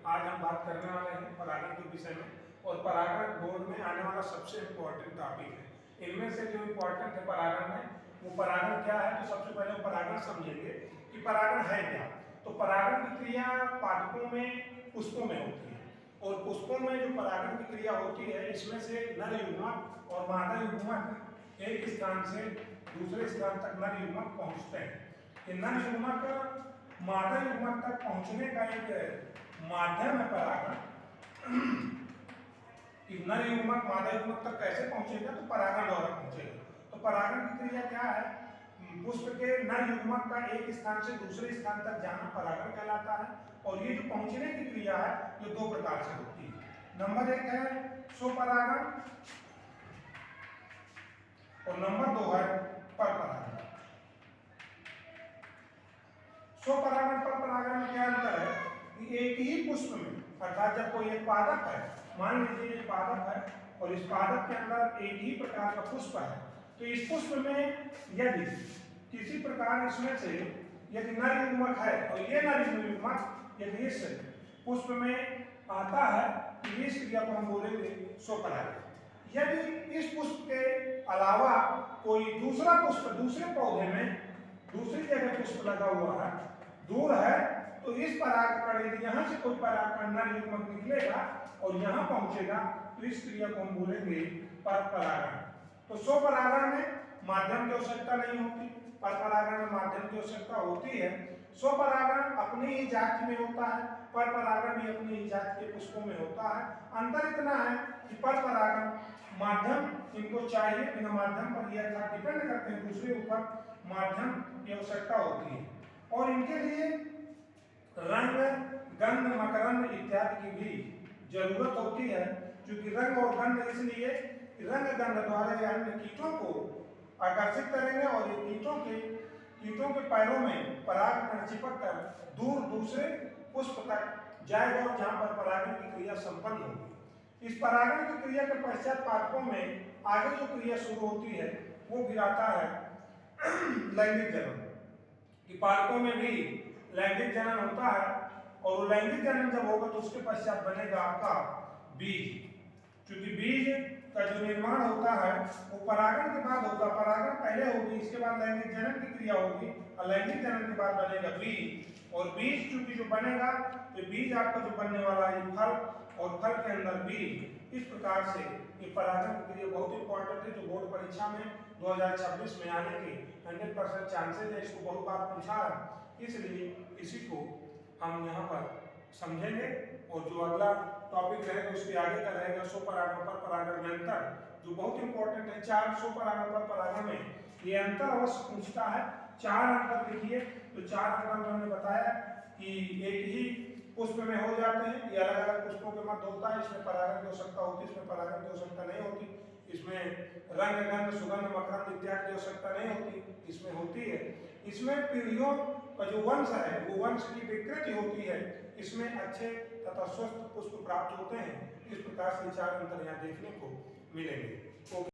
आज हम बात करने वाले हैं परागण के विषय में। और परागण बोर्ड में आने वाला सबसे इम्पोर्टेंट टॉपिक है। इनमें से जो इम्पोर्टेंट है परागण में, वो परागण क्या है, तो सबसे पहले वो परागण समझेंगे कि परागण है क्या। तो परागण की क्रिया पादपों में, पुष्पों में होती है। और पुष्पों में जो परागण की क्रिया होती है, इसमें से नर युग्मक और मादा युग्मक एक स्थान से दूसरे स्थान तक नर युग्मक पहुंचते हैं। ये नर युग्मक मादा युग्मक तक पहुंचने का एक माध्यम है परागण। कि नर युग्मक मादा युग्मक तक कैसे पहुंचेगा, तो परागण द्वारा पहुंचेगा। तो परागण की क्रिया क्या है, पुष्प के नर युग्मक का एक स्थान से दूसरे स्थान तक जाना परागण कहलाता है। और ये जो पहुंचने की क्रिया है, ये दो प्रकार से होती है। नंबर एक है स्वपरागण और नंबर दो है परपरागण। स्वपरागण परपरागण में क्या अंतर है कि एक ही पुष्प में, अर्थात जब कोई एक पादप है, मान लीजिए ये पादप है और इस पादप के अंदर एक ही प्रकार का पुष्प है, तो इस पुष्प में यदि किसी प्रकार इसमें से यदि नर युग्मक है और ये नर युग्मक यदि इस पुष्प में आता है, तो इस क्रिया को हम बोलेंगे स्वपरागण। यदि इस पुष्प के अलावा कोई दूसरा पुष्प दूसरे पौधे में दूसरी जगह पुष्प लगा हुआ है, दूर है, तो इस परागकण यदि यहाँ से कोई परागकण नर युग्मक निकलेगा और यहाँ पहुंचेगा, तो इस क्रिया को हम बोलेंगे परपरागण। तो स्वपरागण में माध्यम की आवश्यकता नहीं होती, परपरागण में माध्यम की आवश्यकता होती है। स्वपरागण अपनी ही जाति में होता है, परपरागण भी अपनी ही जाति के पुष्पों में होता है। अंतर इतना है कि परपरागण माध्यम इनको चाहिए, बिना माध्यम पर यह डिपेंड करते हैं दूसरे ऊपर, माध्यम की आवश्यकता होती है। और इनके लिए रंग, गंध, मकरंद इत्यादि की भी जरूरत होती है। क्योंकि रंग और गंध इसलिए रंग गंध द्वारा ये अन्य कीटों को आकर्षित करेंगे और ये कीटों के पैरों में परागकण चिपक कर दूर दूसरे पुष्प तक जाएगा और जहां पर परागण की क्रिया संपन्न होगी। इस परागण की क्रिया के पश्चात पादपों में आगे जो क्रिया शुरू होती है, वो फिर आता है लैंगिक जनन। कि पादपों में भी लैंगिक जनन होता है, और लैंगिक जनन जब होगा तो उसके पश्चात बनेगा आपका बीज। क्योंकि बीज का जो निर्माण होता है वो परागण के बाद होगा, परागण पहले होगी, इसके बाद लैंगिक जनन की क्रिया होगी और लैंगिक जनन के बाद बनेगा बीज। और बीज चूंकि जो बनेगा, तो बीज आपका जो बनने वाला है फल, और फल के अंदर बीज। इस प्रकार से ये परागण की क्रिया बहुत इंपॉर्टेंट है, जो बोर्ड परीक्षा में 2026 में आने के 100% चांसेज है। इसको बहुत बार पूछा है, इसलिए इसी को हम यहाँ पर समझेंगे। और जो अगला टॉपिक रहेगा उसके आगे का रहेगा स्वपरागण परपरागण में अंतर, जो बहुत इंपॉर्टेंट है। 4 स्वपरागण परपरागण में ये अंतर अवश्य पूछता है। 4 अंतर लिखिए। तो 4 अंतर मैंने बताया कि एक ही पुष्प में हो जाते हैं, ये अलग अलग पुष्पों के मध्य होता है। इसमें परागण की आवश्यकता होती है, इसमें परागण की आवश्यकता नहीं होती। इसमें रंग, गंध, सुगंध, मकरंद इत्यादि की आवश्यकता नहीं होती, इसमें होती है। इसमें पीढ़ियों का जो वंश है, वो वंश की विकृति होती है। इसमें अच्छे तथा स्वस्थ पुष्प प्राप्त होते हैं। इस प्रकार से 4 अंतर यहाँ देखने को मिलेंगे।